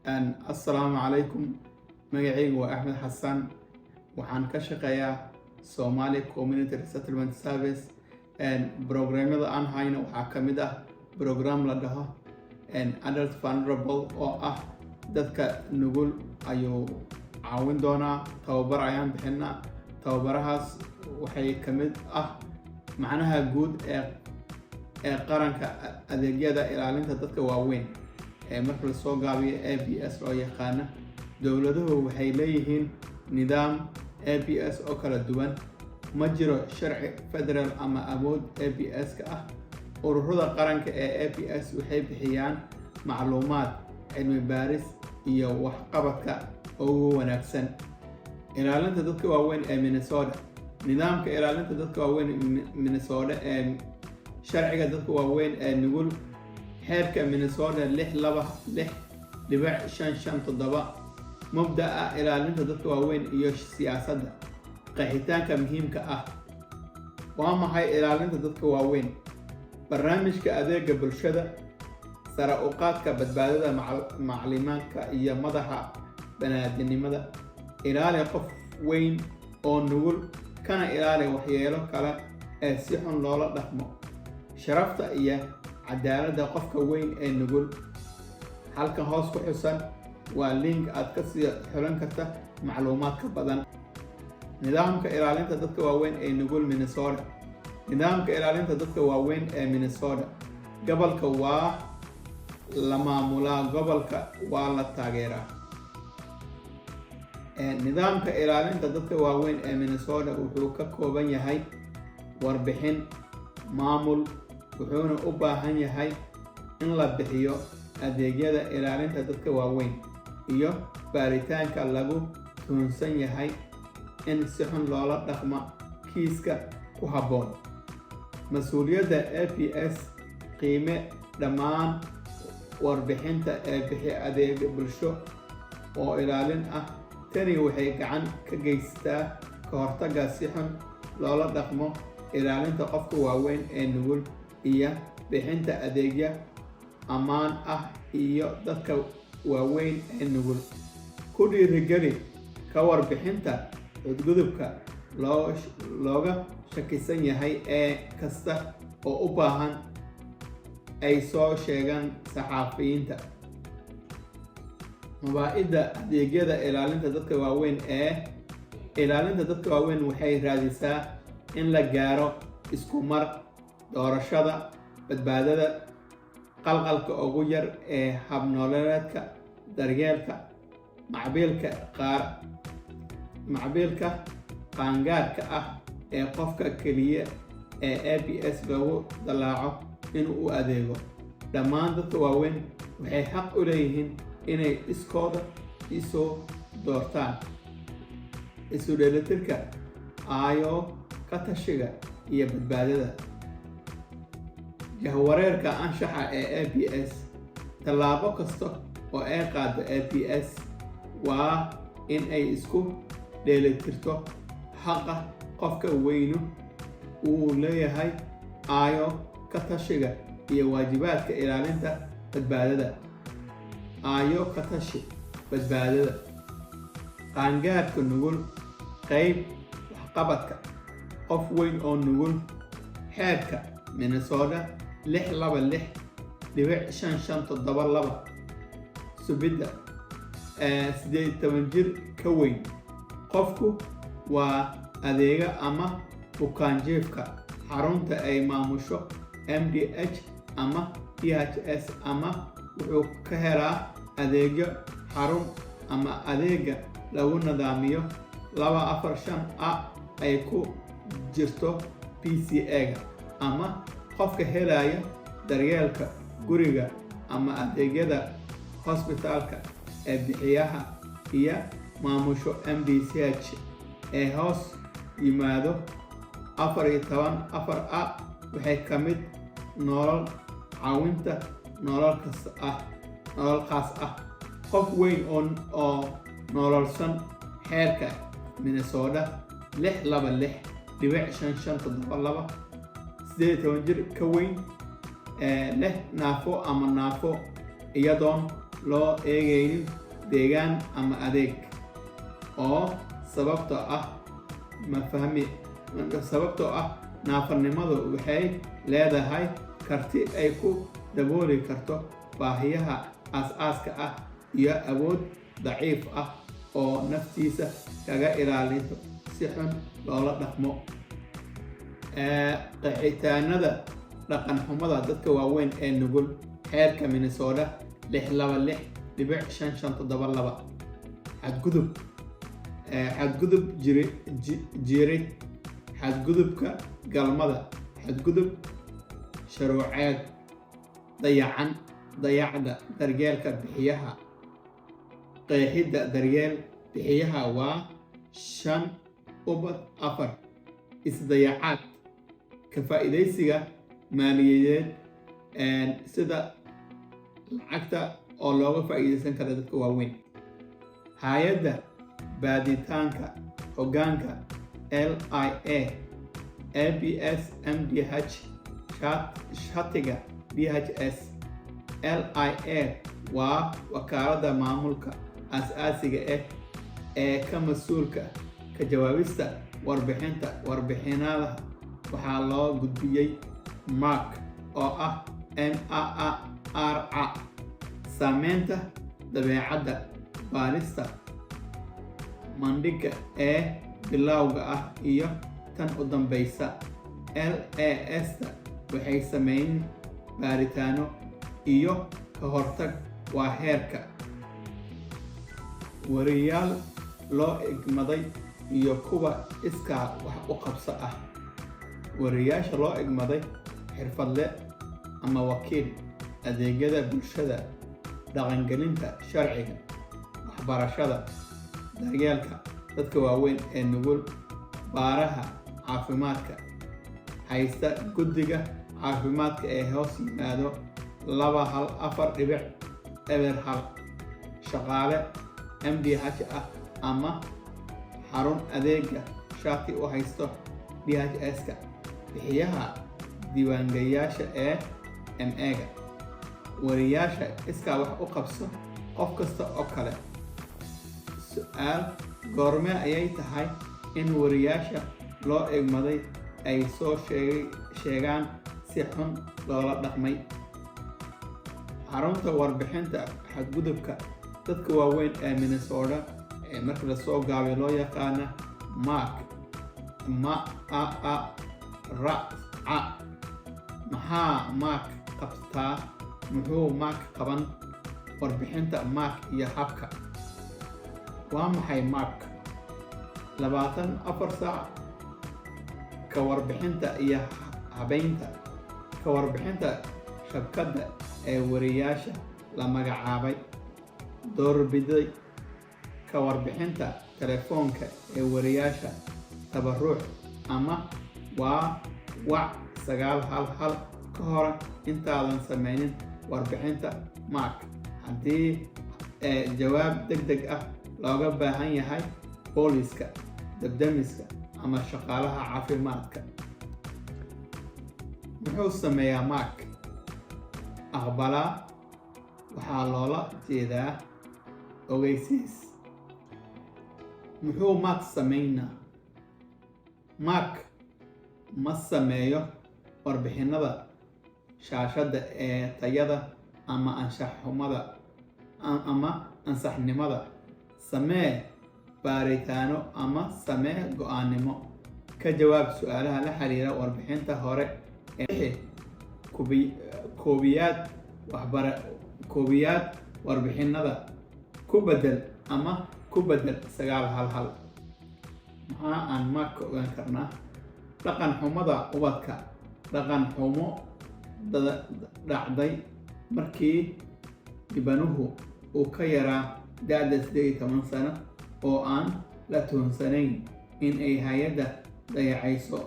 Assalaamu calaykum. Magacaygu waa Axmed Xasan. Waxaan ka shaqeeyaa Somali Community Resettlement Service. Programmada aan hayno waxaa ka mid ah program la dhaho Adult Vulnerable oo ah dadka nugul ayuu caawin doonaa. Tababar ayaan bixinaa. Tababarahaas waxay ka mid ah macnaha guud ee qaranka adeegyada ilaalinta dadka waaweyn marka la soo gaabiyo ABS loo yaqaano. Dowladuhu waxay leeyihiin nidaam ABS oo kala duwan. Ma jiro sharci federal ama awood ABS ka ah. Ururada qaranka ee ABS waxay bixiyaan macluumaad, cilmi baaris iyo waxqabadka ugu wanaagsan. Ilaalinta dadka waaweyn ee Minnesota. Nidaamka ilaalinta dadka waaweyn ee Minnesota ee sharciga dadka waaweyn ee nugul xeerka Minnesota 626.557 mabda'a ilaalinta dadka waaweyn iyo siyaasadda. Qeexitaanka muhiimka ah. Waa maxay ilaalinta dadka waaweyn? Barnaamijka adeega bulshada, sare u qaadka badbaadada macluumaadka iyo madaxa bani'aadantinimada. Ilaali qof weyn oo nugul kana ilaali waxyeelo kale ee si xun loola dhaqmo. Sharafta iyo cadaaladda qofka weyn ee nugul. Halkan hoos ku xusan waa link aad ka sii xulan karta macluumaadka badan. Nidaamka ilaalinta dadka waaweyn ee nugul Minnesota. Nidaamka ilaalinta dadka waaweyn ee Minnesota. Gobolka waa la maamulaa, gobolka waa la taageeraa. Nidaamka ilaalinta dadka waaweyn ee Minnesota wuxuu ka kooban yahay warbixin, maamul, wuxuuna u baahan yahay in la bixiyo adeegyada ilaalinta dadka waaweyn iyo baaritaanka lagu tuhunsan yahay in si xun loola dhaqmo kiiska ku habboon. Mas'uuliyadda ABS qiime dhammaan warbixinta ee bixi adeeg bulsho oo ilaalin ah. Tani waxay gacan ka geysataa ka hortagga si xun loola dhaqmo, ilaalinta qofka waaweyn ee nugul iyo bixinta adeegyo ammaan ah iyo dadka waaweyn ee nugul. Ku dhiirigeli ka warbixinta xadgudubka looga shakisan yahay ee kasta oo u baahan ay soo sheegaan saxafiyiinta. Mabaacidda adeegyada ilaalinta dadka waaweyn ee ilaalinta dadka waaweyn waxay raadisaa in la gaaro isku mar doorashada badbaadada, qalqalka ugu yar ee habnololeedka, daryeelka macbilka qaangaarka ah ee qofka keliya ee ABS loogu dallaaco inuu u adeego. Dhammaan dadka waaweyn waxay xaq u leeyihiin inay iskooda isu doortaan. Isu dheelitirka aayoo ka tashiga iyo badbaadada. Jahwareerka anshaxa ee ABS. Tallaabo kasta oo ay qaado ABS waa in ay isku dheelitirto xaqa qofka weynu uu leeyahay, aayo ka tashiga iyo waajibaadka ilaalinta badbaadada. Aayo ka tashi badbaadada. Qaangaarka nugul. Qayb waxqabadka qof weyn oo nugul. Xeerka Minnesota 626.557 subidda 18 jir ka weyn. Qofku waa adeega ama bukaanjiifka xarunta ay maamusho MDH ama DHS ama wuxuu ka helaa adeegyo xarun ama adeega lagu nidaamiyo 245A ay ku jirto PCA-ga ama qofka helaya daryeelka guriga ama adeegyada hospitaalka ee bixiyaha iyo maamusho MDCH ee hoos yimaado 414A waxay ka mid nolol caawinta nolol khaas ah. Qof weyn oo nololsan. Xeerka Minnesota 626.557 18 jir ka weyn leh naafo ama naafo iyadoon loo eegaynin deegaan ama adeeg, oo sababtoo ah naafanimadu waxay leedahay karti ay ku dabooli karto baahiyaha aas-aaska ah iyo awood daciif ah oo naftiisa kaga ilaaliso si xun loola dhaqmo. Qeexitaanada dhaqan xumada dadka waaweyn ee nugul. Xeerka Minnesota 626.5572 xadgudub jireed, xadgudubka galmada, xadgudub shuruuceed, dayacda daryeelka bixiyaha. Qeexidda daryeel bixiyaha waa 5.4 isdayacaad, ka faa'iidaysiga maaliyadeed sida lacagta oo looga faa'iidaysan karo dadka waaweyn. Hay'adda baadhitaanka hoggaanka LIA ABS MDH shatiga DHS. LIA waa wakaaladda maamulka aasaasiga ah ee ka mas'uulka ka jawaabista warbixinada waxaa loo gudbiyay MARC oo ah MARA. Saamaynta dabeecadda baarista bandhigga ee bilowga ah iyo tan u dambaysa. LAS-ta waxay sameyn baaritaano iyo ka hortag waa heerka. Wariyaal loo egmaday iyo kuwa iskaa wax u qabso ah. Wariyaasha loo egmaday xirfadle ama wakiil, adeegyada bulshada, dhaqangelinta sharciga, waxbarashada, daryeelka dadka waaweyn ee nugul, baaraha caafimaadka, haysta guddiga caafimaadka ee hoos yimaado 214.1, shaqaale MDH ah ama xarun adeega shati u haysto DHS-ka, bixiyaha diiwaangelinta ee MA-ga. Wariyaasha iskaa wax u qabso qof kasta oo kale. Su'aal: goorma ayay tahay in wariyaasha loo egmaday ay soo sheegaan si xun loola dhaqmay? Xarunta warbixinta xadgudubka dadka waaweyn ee Minnesota ee marka la soo gaabiyo loo yaqaana MARC. Maxaa MARC qabtaa? Muxuu MARC qaban? Warbixinta MARC iyo habka. Waa maxay MARC? 24 saac ka warbixinta iyo habaynta. Ka warbixinta shabakadda ee wariyaasha la magacaabay, doorbiday. Ka warbixinta telefoonka ee wariyaasha, tabaruc ama wac 911 ka hor intaadan sameynin warbixinta MARC. Haddii jawaab degdeg ah looga baahan yahay booliiska, dab-damiska ama shaqaalaha caafimaadka. Muxuu sameeyaa MARC? Aqbalaa waxaa loola jeedaa ogeysiis. Muxuu MARC sameynaa? MARC ma sameeyo warbixinada shaashadda ee tayada ama ansaxnimada. Samee baaritaano ama samee go'aannimo. Ka jawaab su'aalaha la xiriira warbixinta hore ee koobiyaad warbixinada. Ku beddel ama ku beddel 911. Maxaa aan MARC ka ogaan karnaa? Dhaqan xumada ubadka. Dhaqan xumo dhacday markii dhibanuhu uu ka yaraa da'da 18 sano oo aan la tuhunsanayn in ay hay'adda dayacayso.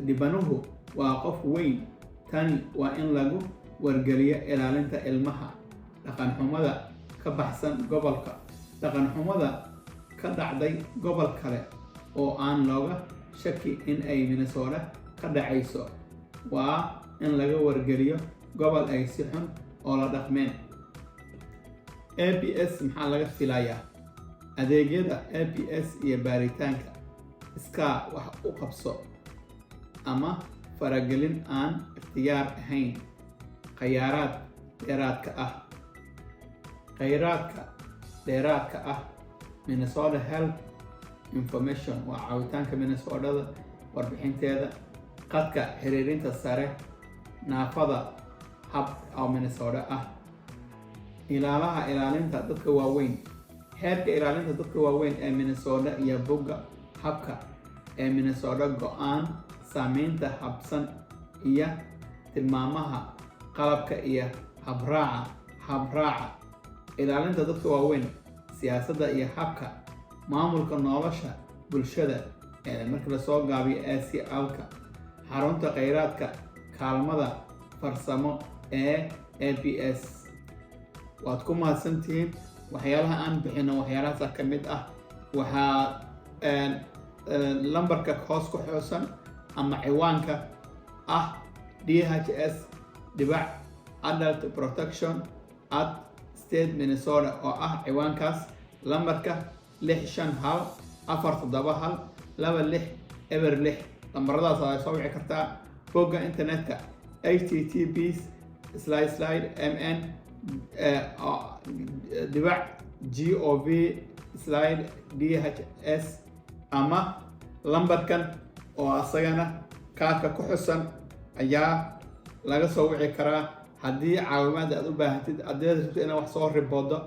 Dhibanuhu waa qof weyn. Tani waa in lagu wargeliyo ilaalinta ilmaha. Dhaqan xumada ka baxsan gobolka. Dhaqan xumada ka dhacday gobol kale oo aan looga shaki in ay Minnesota ka dhacayso. Waa in laga wargeliyo gobol ay si xun oo la dhaqmeen. APS maxaa laga filayaa? adeegyada APS iyo baaritaanka iskaa wax u qabso ama faragelin aan ikhtiyaar ahayn. khayraad dheeraadka ah Minnesota Health Information waa caawitaanka Minnesota warbixinteeda. qadka xiriirinta sare naafada hub oo Minnesota ah. ilaalinta dadka waaweyn xeerka ilaalinta dadka waaweyn ee Minnesota iyo bogga habka ee Minnesota go'aan saameynta habsan iyo tilmaamaha qalabka iyo habraaca ilaalinta dadka waaweyn. siyaasadda iyo habka maamulka nolosha bulshada ee marka la soo gaabiyo ACL-ka. xarunta kheyraadka kaalmada farsamo ee APS. waad ku mahadsantihiin. waxyaalaha aan bixino waxyaalahaas ka mid ah waxaa lambarka hoos ku xusan ama ciwaanka ah DHS-Adult Protection at State Minnesota oo ah ciwaankaas. lambarka 6547126 lambaradaas aad soo wici kartaa. bogga internetka https://mn.gov/DHS ama lambarkan oo asagana kaarka ku xusan ayaa laga soo wici karaa haddii caawimaad aad u baahantid. haddii aad rabto inaad wax soo riboodo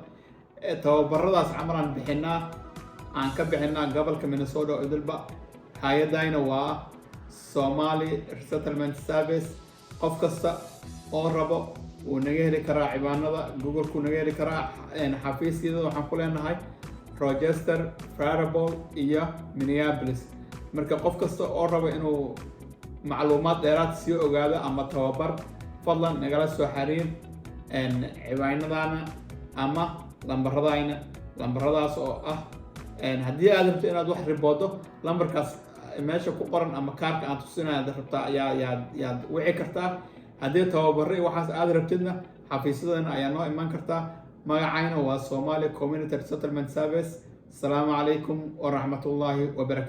tababaradaas camalaan bixinaa aan ka bixinaa gobolka Minnesota oo idilba. hay-adayna waa Somali Resettlement Service. qof kasta oo rabo wuu naga heli karaa ciwaanada Google-ku naga heli karaa. xafiisyada waxaan ku leenahay Rochester, Faribault iyo Minneapolis. marka qof kasta oo rabo inuu macluumaad dheeraad sii ogaado ama tababar fadlan nagala soo xiriir ciwaanadana ama lambaradaas oo ah haddii aad rabto inaad wax riboodo lambarkaas meesha ku qoran ama kaarka aan tusinayo rabtaa ayaad wici kartaa. haddii tababaro iyo waxaas aad rabtidna xafiisyadana ayaa noo iman kartaa. magacayna waa Somali Community Resettlement Service. asalaamu calaykum waraxmatullaahi wabarakaatu.